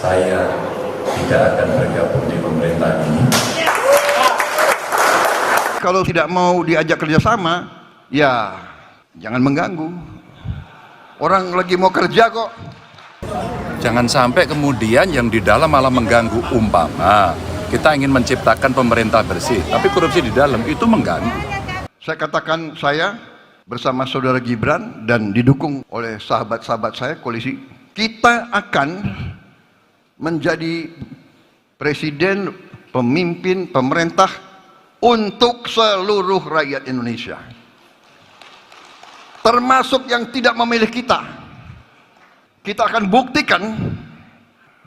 Saya tidak akan bergabung di pemerintahan ini. Kalau tidak mau diajak kerjasama, ya jangan mengganggu. Orang lagi mau kerja kok. Jangan sampai kemudian yang di dalam malah mengganggu. Umpama kita ingin menciptakan pemerintah bersih, tapi korupsi di dalam itu mengganggu. Saya katakan, saya bersama saudara Gibran dan didukung oleh sahabat-sahabat saya koalisi, kita akan menjadi presiden, pemimpin, pemerintah untuk seluruh rakyat Indonesia, termasuk yang tidak memilih kita. Kita akan buktikan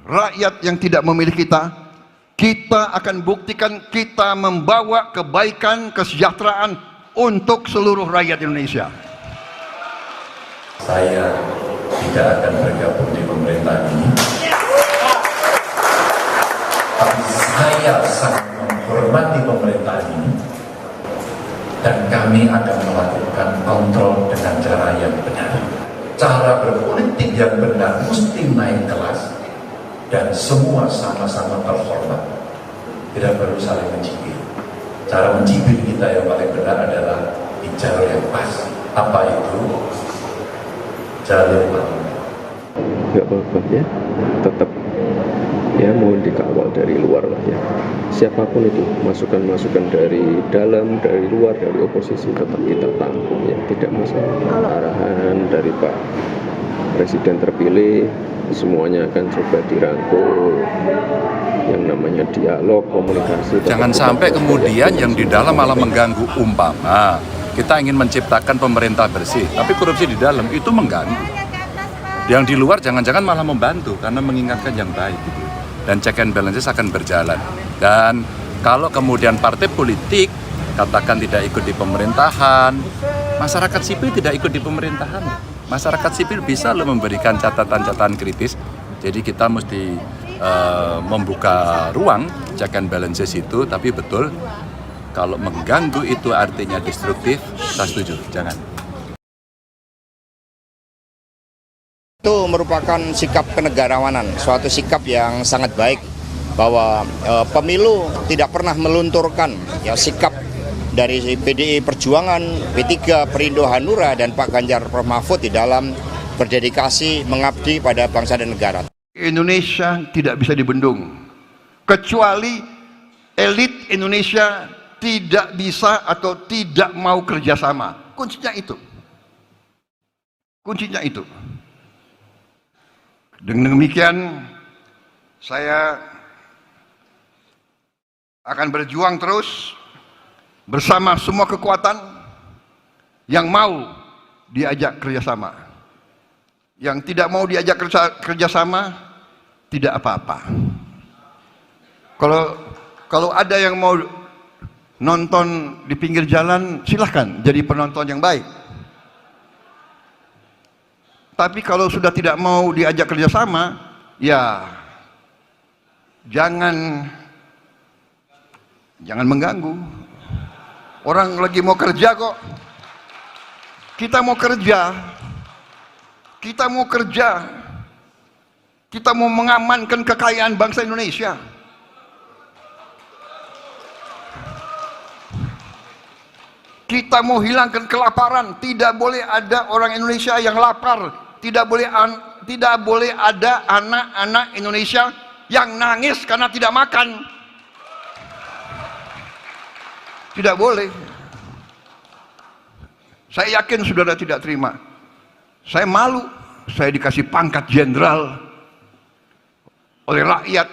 rakyat yang tidak memilih kita. Kita akan buktikan kita membawa kebaikan, kesejahteraan untuk seluruh rakyat Indonesia. Saya tidak akan bergabung di pemerintahan ini. Tapi saya sangat menghormati pemerintahan ini, dan kami akan melakukan kontrol dengan cara yang benar. Cara berpolitik yang benar mesti naik kelas dan semua sama-sama terhormat. Tidak perlu saling mencibir. Cara mencibir kita yang paling benar adalah di jalur yang pas. Apa itu? Jalur parlemen. Nggak apa-apa ya, tetap ya mohon dikawal dari luar lah ya. Siapapun itu, masukan-masukan dari dalam, dari luar, dari oposisi tetap kita tampung ya, tidak masalah. Arahan dari Pak Presiden terpilih semuanya akan coba dirangkul. Yang namanya dialog, komunikasi. Jangan sampai kemudian yang di dalam malah mengganggu. Umpama kita ingin menciptakan pemerintah bersih, tapi korupsi di dalam itu mengganggu. Yang di luar jangan-jangan malah membantu karena mengingatkan yang baik gitu. Dan check and balances akan berjalan. Dan kalau kemudian partai politik katakan tidak ikut di pemerintahan, masyarakat sipil tidak ikut di pemerintahan. Masyarakat sipil bisa loh memberikan catatan-catatan kritis. Jadi kita mesti membuka ruang check and balances itu, tapi betul kalau mengganggu itu artinya destruktif, saya setuju, jangan. Itu merupakan sikap kenegarawanan, suatu sikap yang sangat baik bahwa pemilu tidak pernah melunturkan ya sikap dari PDI Perjuangan, P3, Perindo Hanura dan Pak Ganjar Prof Mahfud di dalam berdedikasi mengabdi pada bangsa dan negara. Indonesia tidak bisa dibendung, kecuali elit Indonesia tidak bisa atau tidak mau kerjasama. Kuncinya itu. Kuncinya itu. Dengan demikian, saya akan berjuang terus bersama semua kekuatan yang mau diajak kerjasama. Yang tidak mau diajak kerjasama, tidak apa-apa. Kalau ada yang mau nonton di pinggir jalan, silahkan jadi penonton yang baik. Tapi kalau sudah tidak mau diajak kerjasama, ya jangan mengganggu. Orang lagi mau kerja kok. Kita mau kerja. Kita mau kerja. Kita mau mengamankan kekayaan bangsa Indonesia. Kita mau hilangkan kelaparan. Tidak boleh ada orang Indonesia yang lapar. Tidak boleh ada anak-anak Indonesia yang nangis karena tidak makan. Tidak boleh. Saya yakin saudara tidak terima. Saya malu. Saya dikasih pangkat jenderal oleh rakyat.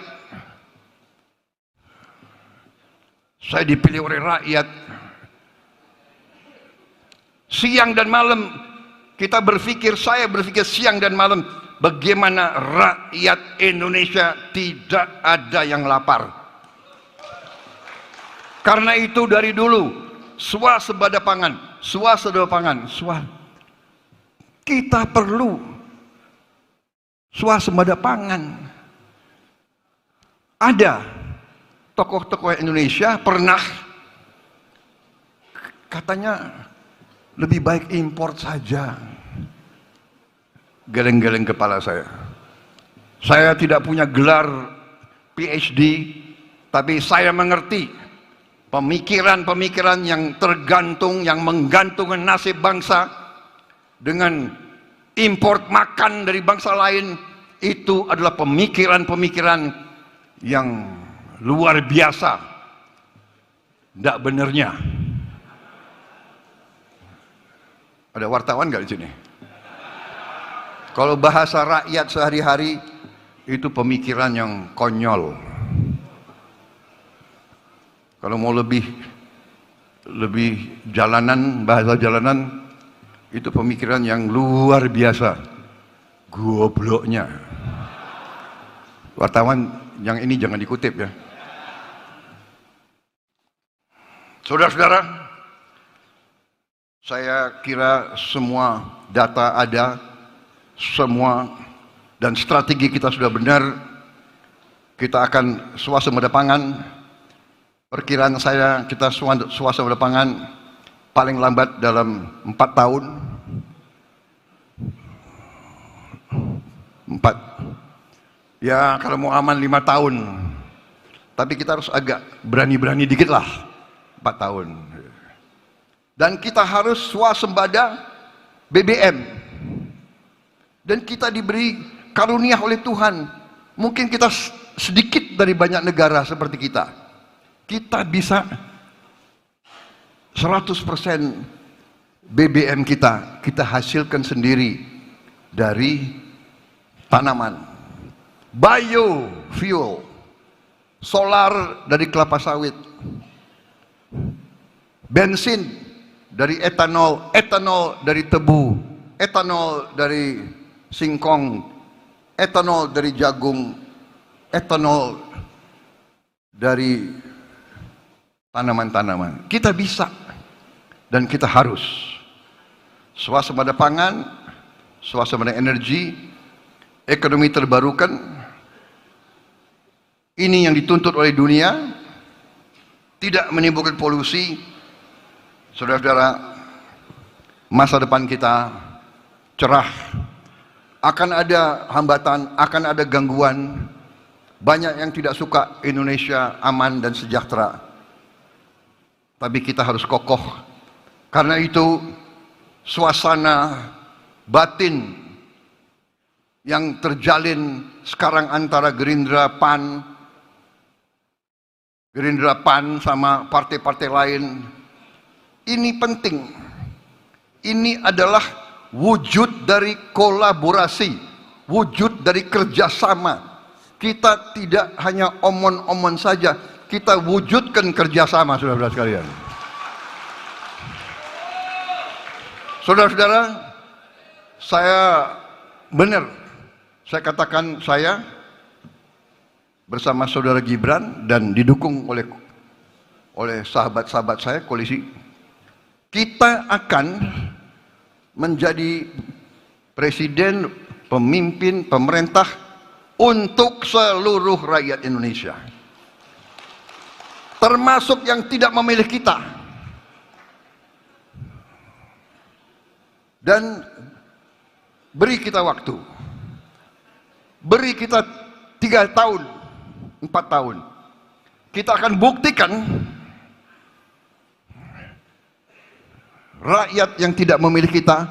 Saya dipilih oleh rakyat. Siang dan malam kita berpikir, saya berpikir siang dan malam, bagaimana rakyat Indonesia tidak ada yang lapar. Karena itu dari dulu swasembada pangan, kita perlu swasembada pangan. Ada tokoh-tokoh Indonesia pernah katanya lebih baik import saja. Geleng-geleng kepala saya. Saya tidak punya gelar PhD, tapi saya mengerti pemikiran-pemikiran yang tergantung, yang menggantungkan nasib bangsa dengan import makan dari bangsa lain. Itu adalah pemikiran-pemikiran yang luar biasa. Tidak benarnya. Ada wartawan nggak di sini? Kalau bahasa rakyat sehari-hari, itu pemikiran yang konyol. Kalau mau lebih jalanan, bahasa jalanan, itu pemikiran yang luar biasa. Gobloknya. Wartawan yang ini jangan dikutip ya. Saudara-saudara, saya kira semua data ada, semua dan strategi kita sudah benar. Kita akan swasembada pangan. Perkiraan saya kita swasembada pangan paling lambat dalam 4 tahun. 4. Ya kalau mau aman 5 tahun. Tapi kita harus agak berani-berani dikit lah. 4 tahun. Dan kita harus swasembada BBM. Dan kita diberi karunia oleh Tuhan. Mungkin kita sedikit dari banyak negara seperti kita. Kita bisa 100% BBM kita hasilkan sendiri dari tanaman. Biofuel, solar dari kelapa sawit, bensin dari etanol, etanol dari tebu, etanol dari singkong, etanol dari jagung, etanol dari tanaman-tanaman. Kita bisa dan kita harus swasembada pangan, swasembada energi, ekonomi terbarukan. Ini yang dituntut oleh dunia, tidak menimbulkan polusi. Saudara-saudara, masa depan kita cerah. Akan ada hambatan, akan ada gangguan. Banyak yang tidak suka Indonesia aman dan sejahtera. Tapi kita harus kokoh. Karena itu suasana batin yang terjalin sekarang antara Gerindra PAN sama partai-partai lain, ini penting. Ini adalah wujud dari kolaborasi, wujud dari kerjasama. Kita tidak hanya omon-omon saja, kita wujudkan kerjasama, saudara-saudara sekalian. Saudara-saudara, saya benar, saya katakan saya bersama saudara Gibran dan didukung oleh sahabat-sahabat saya, koalisi, kita akan menjadi presiden, pemimpin, pemerintah untuk seluruh rakyat Indonesia. Termasuk yang tidak memilih kita. Dan beri kita waktu. Beri kita 3 tahun, 4 tahun. Kita akan buktikan rakyat yang tidak memilih kita,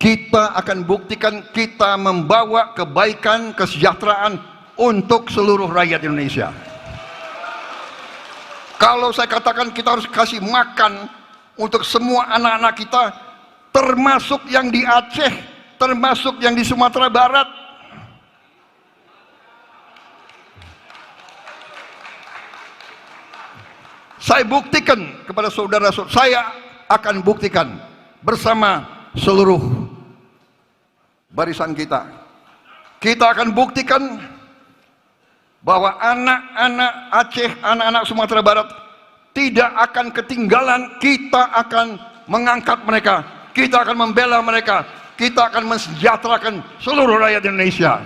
kita akan buktikan kita membawa kebaikan, kesejahteraan untuk seluruh rakyat Indonesia. Kalau saya katakan kita harus kasih makan untuk semua anak-anak kita, termasuk yang di Aceh, termasuk yang di Sumatera Barat. Saya buktikan kepada saudara-saudara, saya akan buktikan bersama seluruh barisan kita. Kita akan buktikan bahwa anak-anak Aceh, anak-anak Sumatera Barat tidak akan ketinggalan. Kita akan mengangkat mereka, kita akan membela mereka, kita akan mensejahterakan seluruh rakyat Indonesia.